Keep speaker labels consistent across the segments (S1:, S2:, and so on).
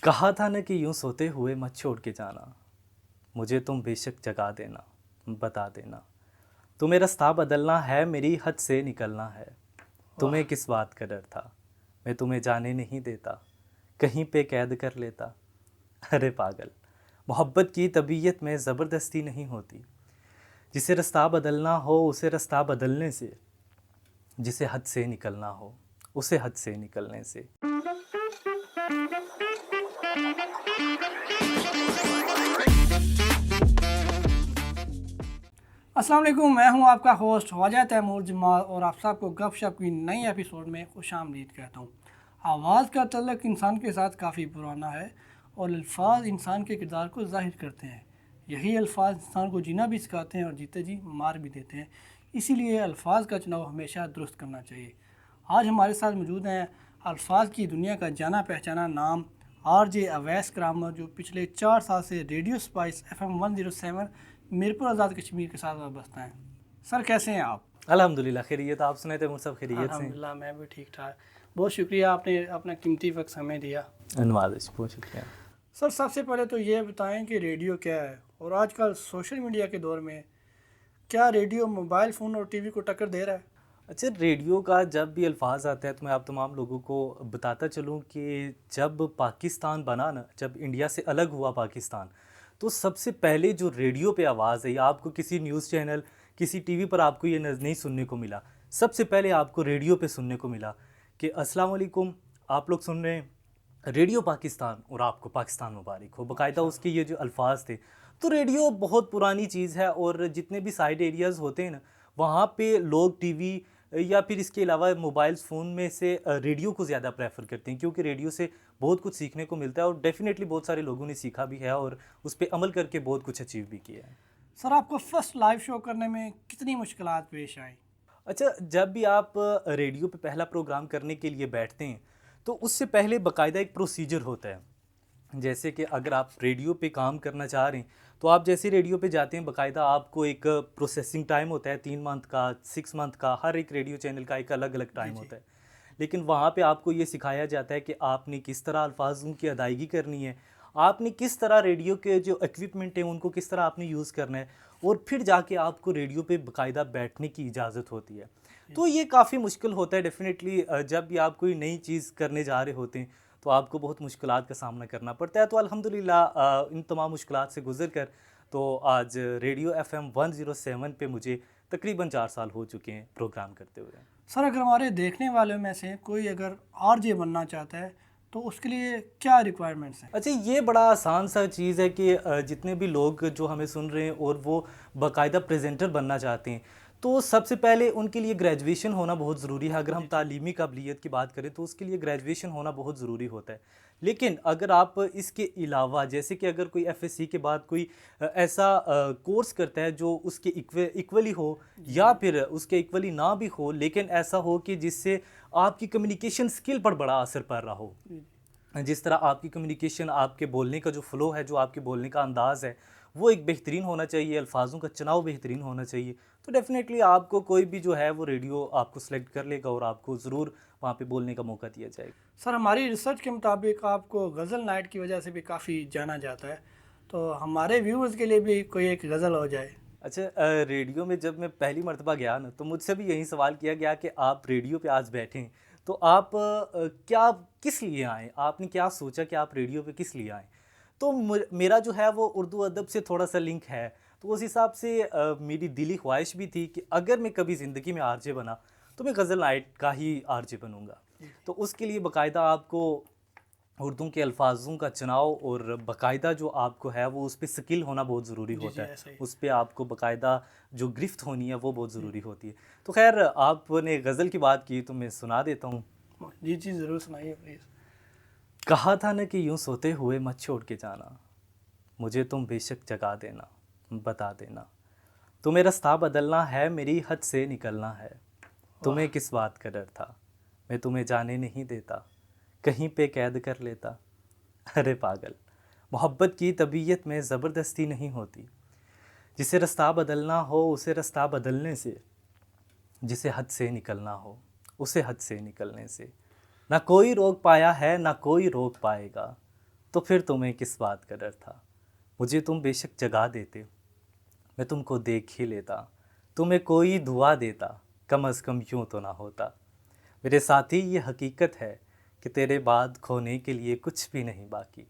S1: कहा था न कि यूं सोते हुए मत छोड़ के जाना। मुझे तुम बेशक जगा देना, बता देना। तुम्हें रास्ता बदलना है, मेरी हद से निकलना है।
S2: वाह।
S1: तुम्हें किस बात का डर था, मैं तुम्हें जाने नहीं देता, कहीं पे कैद कर लेता। अरे पागल, मोहब्बत की तबीयत में ज़बरदस्ती नहीं होती। जिसे रास्ता बदलना हो उसे रास्ता बदलने से, जिसे हद से निकलना हो उसे हद से निकलने से।
S2: अस्सलाम वालेकुम, मैं हूं आपका होस्ट ख्वाजा तैमूर जमाल और आप सबको गपशप की नई एपिसोड में खुशामदीद कहता हूं। आवाज़ का तल्लुक़ इंसान के साथ काफ़ी पुराना है और अल्फाज इंसान के किरदार को ज़ाहिर करते हैं। यही अल्फाज इंसान को जीना भी सिखाते हैं और जीते जी मार भी देते हैं। इसीलिए अल्फाज का चुनाव हमेशा दुरुस्त करना चाहिए। आज हमारे साथ मौजूद हैं अल्फाज की दुनिया का जाना पहचाना नाम RJ अवैस करामत, जो पिछले 4 साल से radio spice FM 107 Mirpur Azad Kashmir के साथ वाबस्ता हैं। सर कैसे हैं आप?
S1: अल्हम्दुलिल्लाह खैरियत। आप सुनाए थे मुझ सब खैरियत से?
S2: अल्हम्दुलिल्लाह मैं भी ठीक ठाक। बहुत शुक्रिया, आपने अपना कीमती वक्त हमें दिया।
S1: नवाज़िश, बहुत शुक्रिया।
S2: सर सबसे पहले तो ये बताएं कि रेडियो क्या है और आजकल सोशल मीडिया के दौर में क्या रेडियो मोबाइल फ़ोन और टीवी को टक्कर दे रहा है?
S1: अच्छा, रेडियो का जब भी अल्फाज आता है तो मैं आप तमाम लोगों को बताता चलूँ कि जब पाकिस्तान बना ना, जब इंडिया से अलग हुआ पाकिस्तान, तो सबसे पहले जो रेडियो पे आवाज़ है, या आपको किसी न्यूज़ चैनल, किसी टीवी पर आपको ये नहीं सुनने को मिला। सबसे पहले आपको रेडियो पे सुनने को मिला कि अस्सलाम वालेकुम, आप लोग सुन रहे हैं रेडियो पाकिस्तान और आपको पाकिस्तान मुबारक हो। बाकायदा उसके ये जो अल्फाज थे। तो रेडियो बहुत पुरानी चीज़ है, और जितने भी साइड एरियाज़ होते हैं ना, वहाँ पे लोग टीवी या फिर इसके अलावा मोबाइल फ़ोन में से रेडियो को ज़्यादा प्रेफर करते हैं, क्योंकि रेडियो से बहुत कुछ सीखने को मिलता है, और डेफ़िनेटली बहुत सारे लोगों ने सीखा भी है और उस पे अमल करके बहुत कुछ अचीव भी किया है।
S2: सर आपको फर्स्ट लाइव शो करने में कितनी मुश्किलात पेश आई?
S1: अच्छा, जब भी आप रेडियो पे पहला प्रोग्राम करने के लिए बैठते हैं, तो उससे पहले बाकायदा एक प्रोसीजर होता है। जैसे कि अगर आप रेडियो पे काम करना चाह रहे हैं, तो आप जैसे रेडियो पे जाते हैं, बाकायदा आपको एक प्रोसेसिंग टाइम होता है, 3 मंथ का, 6 मंथ का। हर एक रेडियो चैनल का एक अलग अलग
S2: जी
S1: टाइम
S2: जी।
S1: होता है। लेकिन वहाँ पे आपको ये सिखाया जाता है कि आपने किस तरह अल्फाजों की अदायगी करनी है, आपने किस तरह रेडियो के जो इक्विपमेंट हैं उनको किस तरह आपने यूज़ करना है, और फिर जाके आपको रेडियो पे बाकायदा बैठने की इजाज़त होती है। तो ये काफ़ी मुश्किल होता है डेफ़िनेटली। जब भी आप कोई नई चीज़ करने जा रहे होते हैं, तो आपको बहुत मुश्किलात का सामना करना पड़ता है। तो अल्हम्दुलिल्लाह इन तमाम मुश्किलात से गुज़र कर तो आज रेडियो FM 107 पे मुझे तकरीबन 4 साल हो चुके हैं प्रोग्राम करते हुए।
S2: सर अगर हमारे देखने वालों में से कोई अगर RJ बनना चाहता है तो उसके लिए क्या रिक्वायरमेंट्स हैं?
S1: अच्छा, ये बड़ा आसान सा चीज़ है कि जितने भी लोग जो हमें सुन रहे हैं और वो बाकायदा प्रेजेंटर बनना चाहते हैं, तो सबसे पहले उनके लिए ग्रेजुएशन होना बहुत ज़रूरी है। अगर हम
S2: जी जी।
S1: तालीमी काबिलियत की बात करें तो उसके लिए ग्रेजुएशन होना बहुत ज़रूरी होता है। लेकिन अगर आप इसके अलावा, जैसे कि अगर कोई FSC के बाद कोई ऐसा कोर्स करता है जो उसके इक्वली हो,
S2: जी
S1: या
S2: जी।
S1: फिर उसके इक्वली ना भी हो, लेकिन ऐसा हो कि जिससे आपकी कम्युनिकेशन स्किल पर बड़ा असर पड़ रहा हो,
S2: जी।
S1: जिस तरह आपकी कम्युनिकेशन, आपके बोलने का जो फ़्लो है, जो आपके बोलने का अंदाज़ है, वो एक बेहतरीन होना चाहिए, अल्फाज़ों का चुनाव बेहतरीन होना चाहिए। तो डेफ़िनेटली आपको कोई भी जो है वो रेडियो आपको सेलेक्ट कर लेगा और आपको ज़रूर वहाँ पे बोलने का मौका दिया जाएगा।
S2: सर हमारी रिसर्च के मुताबिक आपको गज़ल नाइट की वजह से भी काफ़ी जाना जाता है, तो हमारे व्यूअर्स के लिए भी कोई एक गज़ल हो जाए।
S1: अच्छा, रेडियो में जब मैं पहली मर्तबा गया ना, तो मुझसे भी यही सवाल किया गया कि आप रेडियो पे आज बैठे हैं, तो आप क्या किस लिए आए? आपने क्या सोचा कि आप रेडियो पे किस लिए आए? तो मेरा जो है वो उर्दू अदब से थोड़ा-सा लिंक है, तो उस हिसाब से मेरी दिली ख्वाहिश भी थी कि अगर मैं कभी ज़िंदगी में आरजे बना, तो मैं गज़ल नाइट का ही आरजे बनूँगा।
S2: जी
S1: तो उसके लिए बाकायदा आपको उर्दू के अल्फाज़ों का चुनाव और बाकायदा जो आपको है वो उस पे स्किल होना बहुत ज़रूरी
S2: जी
S1: होता
S2: जी,
S1: है।
S2: ऐसा ही।
S1: उस पे आपको बाकायदा जो गिरफ्त होनी है वो बहुत
S2: जी
S1: ज़रूरी होती है। तो ख़ैर, आपने गज़ल की बात की तो मैं सुना देता हूँ।
S2: जी जी, ज़रूर सुनाइए प्लीज़।
S1: कहा था न कि यूँ सोते हुए मत छोड़ के जाना, मुझे तुम बेशक जगा देना, बता देना। तुम्हें रास्ता बदलना है, मेरी हद से निकलना है।
S2: वाह।
S1: तुम्हें किस बात का डर था, मैं तुम्हें जाने नहीं देता, कहीं पे कैद कर लेता। अरे पागल, मोहब्बत की तबीयत में ज़बरदस्ती नहीं होती। जिसे रास्ता बदलना हो उसे रास्ता बदलने से, जिसे हद से निकलना हो उसे हद से निकलने से। ना कोई रोक पाया है, ना कोई रोक पाएगा। तो फिर तुम्हें किस बात का डर था। मुझे तुम बेशक जगा देते, मैं तुमको देख ही लेता, तुम्हें कोई दुआ देता, कम अज़ कम यूँ तो ना होता। मेरे साथी ये हकीकत है कि तेरे बाद खोने के लिए कुछ भी नहीं बाकी,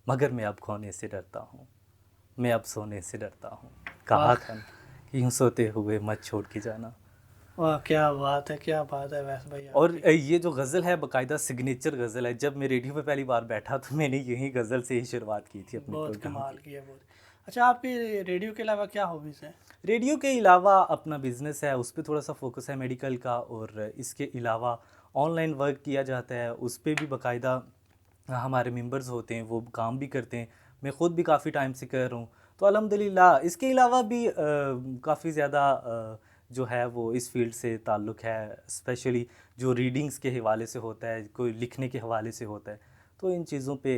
S1: मगर मैं अब खोने से डरता हूँ, मैं अब सोने से डरता हूँ। कहा
S2: वाह
S1: था ना कि यूँ सोते हुए मत छोड़ के जाना।
S2: वाह, क्या बात है, क्या बात है वैस भाई
S1: और
S2: आपकी।
S1: ये जो गज़ल है बाकायदा सिग्नेचर गज़ल है। जब मैं रेडियो पे पहली बार बैठा तो मैंने यही गज़ल से ही शुरुआत की थी अपने
S2: बहुत
S1: प्रोग्राम
S2: कमाल
S1: की।
S2: की है बहुत। अच्छा, आपकी रेडियो के अलावा क्या हॉबीज़ हैं?
S1: रेडियो के अलावा अपना बिज़नेस है, उस पे थोड़ा-सा फ़ोकस है मेडिकल का, और इसके अलावा ऑनलाइन वर्क किया जाता है, उस पे भी बाकायदा हमारे मेंबर्स होते हैं, वो काम भी करते हैं। मैं ख़ुद भी काफ़ी टाइम से कर रहा हूँ। तो अल्हम्दुलिल्लाह इसके अलावा भी काफ़ी ज़्यादा जो है वो इस फ़ील्ड से ताल्लुक़ है, स्पेशली जो रीडिंग्स के हवाले से होता है, कोई लिखने के हवाले से होता है। तो इन चीज़ों पे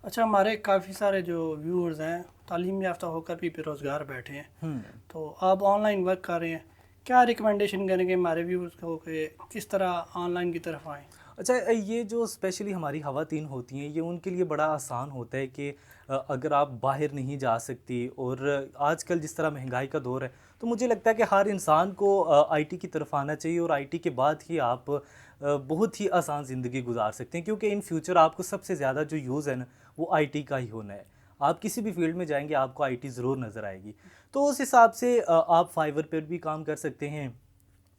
S2: अच्छा, हमारे काफ़ी सारे जो व्यूअर्स हैं तालीम याफ्ता होकर भी बेरोज़गार बैठे हैं,
S1: हुँ।
S2: तो आप ऑनलाइन वर्क कर रहे हैं, क्या रिकमेंडेशन करेंगे हमारे व्यूअर्स को कि किस तरह ऑनलाइन की तरफ आएँ?
S1: अच्छा, ये जो स्पेशली हमारी ख़वातीन होती हैं, ये उनके लिए बड़ा आसान होता है कि अगर आप बाहर नहीं जा सकती, और आजकल जिस तरह महंगाई का दौर है, तो मुझे लगता है कि हर इंसान को आईटी की तरफ आना चाहिए, और आईटी के बाद ही आप बहुत ही आसान ज़िंदगी गुजार सकते हैं, क्योंकि इन फ्यूचर आपको सबसे ज़्यादा जो यूज़ है ना, वो आईटी का ही होना है। आप किसी भी फील्ड में जाएंगे आपको आईटी ज़रूर नज़र आएगी। तो उस हिसाब से आप फाइवर पर भी काम कर सकते हैं।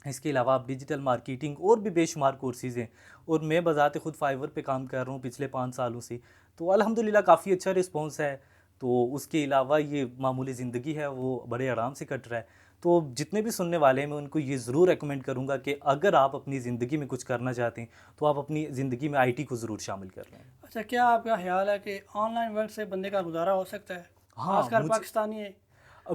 S1: इसके अलावा आप डिजिटल मार्केटिंग और भी बेशुमार कोर्सेज़ हैं, और मैं बज़ाते ख़ुद फाइवर पे काम कर रहा हूँ पिछले 5 सालों से। तो अल्हम्दुलिल्लाह काफ़ी अच्छा रिस्पॉन्स है। तो उसके अलावा ये मामूली ज़िंदगी है वो बड़े आराम से कट रहा है। तो जितने भी सुनने वाले हैं मैं उनको ये ज़रूर रिकमेंड करूँगा कि अगर आप अपनी ज़िंदगी में कुछ करना चाहते हैं तो आप अपनी ज़िंदगी में आईटी को ज़रूर शामिल कर लें।
S2: अच्छा, क्या आपका ख़्याल है कि ऑनलाइन वर्क से बंदे का गुज़ारा हो सकता है?
S1: हाँ,
S2: ख़ासकर पाकिस्तानी है।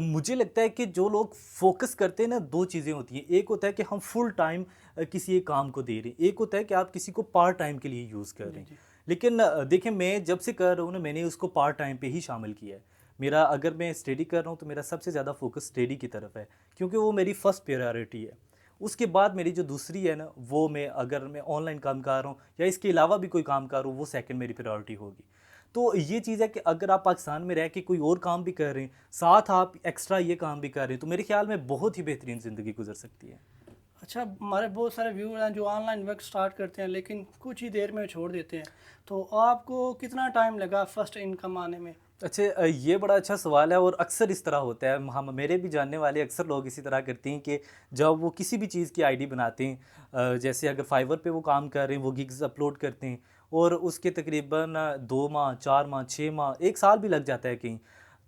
S1: मुझे लगता है कि जो लोग फ़ोकस करते हैं ना, 2 चीज़ें होती हैं। एक होता है कि हम फुल टाइम किसी एक काम को दे रहे हैं। एक होता है कि आप किसी को पार्ट टाइम के लिए यूज़ कर रहे
S2: जी,
S1: हैं।
S2: जी।
S1: लेकिन देखिए मैं जब से कर रहा हूँ ना, मैंने उसको पार्ट टाइम पे ही शामिल किया है। मेरा अगर मैं स्टडी कर रहा हूँ तो मेरा सबसे ज़्यादा फ़ोकस स्टडी की तरफ है, क्योंकि वो मेरी फर्स्ट प्रायोरिटी है। उसके बाद मेरी जो दूसरी है ना, वो अगर मैं ऑनलाइन काम कर रहा हूँ या इसके अलावा भी कोई काम कर रहा हूँ, वो सेकंड मेरी प्रायोरिटी होगी। तो ये चीज़ है कि अगर आप पाकिस्तान में रह के कोई और काम भी कर रहे हैं, साथ आप एक्स्ट्रा ये काम भी कर रहे हैं, तो मेरे ख़्याल में बहुत ही बेहतरीन ज़िंदगी गुज़र सकती है।
S2: अच्छा, हमारे बहुत सारे व्यूअर हैं जो ऑनलाइन वर्क स्टार्ट करते हैं लेकिन कुछ ही देर में छोड़ देते हैं, तो आपको कितना टाइम लगा फर्स्ट इनकम आने में?
S1: अच्छा, ये बड़ा अच्छा सवाल है, और अक्सर इस तरह होता है। हम मेरे भी जानने वाले अक्सर लोग इसी तरह करते हैं कि जब वो किसी भी चीज़ की आईडी बनाते हैं, जैसे अगर फाइवर पे वो काम कर रहे हैं, वो गिग्स अपलोड करते हैं, और उसके तकरीबन 2 माह, 4 माह, 6 माह, 1 साल भी लग जाता है कहीं।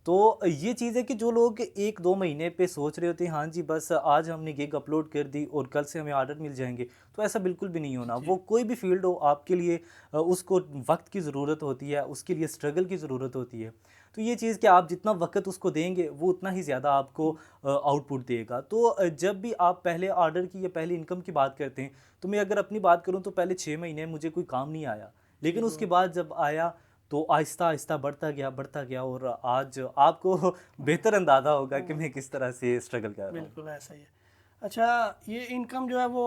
S1: तो ये चीज़ है कि जो लोग 1-2 महीने पे सोच रहे होते हैं, हाँ जी बस आज हमने गिग अपलोड कर दी और कल से हमें ऑर्डर मिल जाएँगे, तो ऐसा बिल्कुल भी नहीं होना।
S2: जी।
S1: वो कोई भी फ़ील्ड हो आपके लिए, उसको वक़्त की ज़रूरत होती है, उसके लिए स्ट्रगल की ज़रूरत होती है। तो ये चीज़ कि आप जितना वक़्त उसको देंगे, वो उतना ही ज़्यादा आपको आउटपुट देगा। तो जब भी आप पहले ऑर्डर की या पहली इनकम की बात करते हैं, तो मैं अगर अपनी बात करूँ तो पहले 6 महीने मुझे कोई काम नहीं आया।
S2: जी,
S1: लेकिन उसके
S2: बहुत।
S1: बाद जब आया, तो आहिस्ता-आहिस्ता बढ़ता गया, और आज आपको बेहतर अंदाज़ा होगा कि मैं किस तरह से स्ट्रगल कर रहा हूँ।
S2: बिल्कुल ऐसा ही है। अच्छा, ये इनकम जो है वो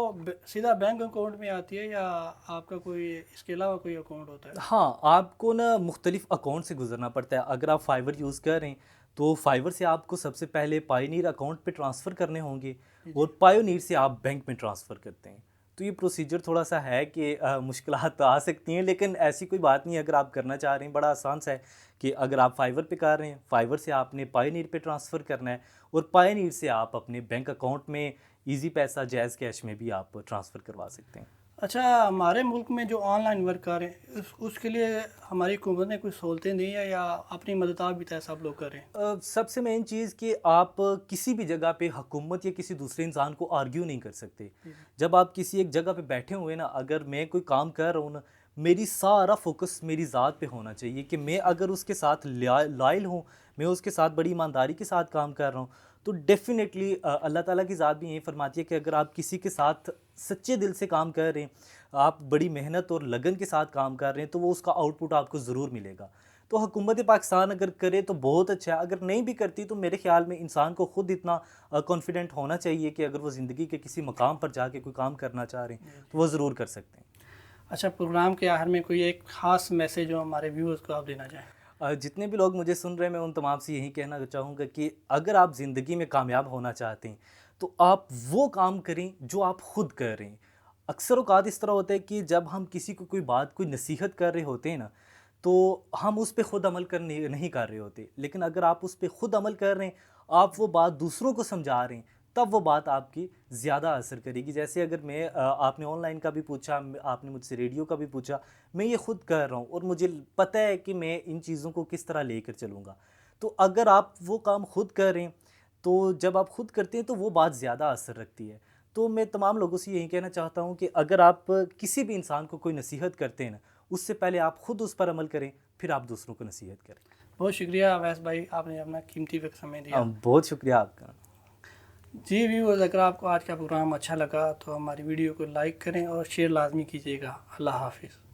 S2: सीधा बैंक अकाउंट में आती है या आपका कोई इसके अलावा कोई अकाउंट होता है?
S1: हाँ, आपको ना मुख्तलिफ़ अकाउंट से गुज़रना पड़ता है। अगर आप फाइवर यूज़ कर रहे हैं, तो फाइवर से आपको सबसे पहले पायोनियर अकाउंट पे ट्रांसफ़र करने होंगे,
S2: जी, जी।
S1: और पायोनियर से आप बैंक में ट्रांसफ़र करते हैं। तो ये प्रोसीजर थोड़ा-सा है कि मुश्किलात तो आ सकती हैं, लेकिन ऐसी कोई बात नहीं है। अगर आप करना चाह रहे हैं, बड़ा आसान सा है कि अगर आप फाइवर पे कर रहे हैं, फाइवर से आपने पायोनियर पे ट्रांसफ़र करना है, और पायोनियर से आप अपने बैंक अकाउंट में ईज़ी पैसा, जैज़ कैश में भी आप ट्रांसफ़र करवा सकते हैं।
S2: अच्छा, हमारे मुल्क में जो ऑनलाइन वर्क कर रहे हैं उसके लिए हमारी हुकूमत ने कुछ सहूलतें दी है या अपनी मदद आप भी तय सब लोग कर रहे हैं?
S1: सबसे मेन चीज़ कि आप किसी भी जगह पे हुकूमत या किसी दूसरे इंसान को आर्ग्यू नहीं कर सकते।
S2: जी, जी।
S1: जब आप किसी एक जगह पे बैठे हुए ना, अगर मैं कोई काम कर रहा हूँ ना, मेरी सारा फ़ोकस मेरी ज़ात पे होना चाहिए कि मैं अगर उसके साथ लॉयल हूँ, मैं उसके साथ बड़ी ईमानदारी के साथ काम कर रहा हूँ, तो डेफ़िनेटली अल्लाह ताला की ज़ात भी यही फ़रमाती है कि अगर आप किसी के साथ सच्चे दिल से काम कर रहे हैं, आप बड़ी मेहनत और लगन के साथ काम कर रहे हैं, तो वो उसका आउटपुट आपको ज़रूर मिलेगा। तो हुकूमत पाकिस्तान अगर करे तो बहुत अच्छा है, अगर नहीं भी करती तो मेरे ख़्याल में इंसान को खुद इतना कॉन्फिडेंट होना चाहिए कि अगर वो ज़िंदगी के किसी मकाम पर जाके कोई काम करना चाह रहे हैं,
S2: जी,
S1: तो
S2: जी।
S1: वो ज़रूर कर सकते हैं।
S2: अच्छा, प्रोग्राम के आखिर में कोई एक ख़ास मैसेज हो हमारे व्यूअर्स को आप देना चाहें?
S1: जितने भी लोग मुझे सुन रहे हैं मैं उन तमाम से यही कहना चाहूँगा कि अगर आप ज़िंदगी में कामयाब होना चाहते हैं तो आप वो काम करें जो आप खुद कर रहे हैं। अक्सर औक़ात इस तरह होता है कि जब हम किसी को कोई बात, कोई नसीहत कर रहे होते हैं ना, तो हम उस पे खुद अमल कर नहीं नहीं कर रहे होते। लेकिन अगर आप उस पे खुद अमल कर रहे हैं, आप वो बात दूसरों को समझा रहे हैं, तब वो बात आपकी ज़्यादा असर करेगी। जैसे अगर आपने ऑनलाइन का भी पूछा, आपने मुझसे रेडियो का भी पूछा, मैं ये खुद कर रहा हूँ और मुझे पता है कि मैं इन चीज़ों को किस तरह लेकर चलूँगा। तो अगर आप वो काम खुद कर रहे हैं, तो जब आप खुद करते हैं तो वो बात ज़्यादा असर रखती है। तो मैं तमाम लोगों से यही कहना चाहता हूँ कि अगर आप किसी भी इंसान को कोई नसीहत करते हैं ना, उससे पहले आप खुद उस पर अमल करें, फिर आप दूसरों को नसीहत करें।
S2: बहुत शुक्रिया अवैस भाई, आपने अपना कीमती वक्त समय दिया।
S1: बहुत शुक्रिया आपका।
S2: जी व्यूअर्स, अगर आपको आज का प्रोग्राम अच्छा लगा तो हमारी वीडियो को लाइक करें और शेयर लाजमी कीजिएगा। अल्लाह हाफिज़।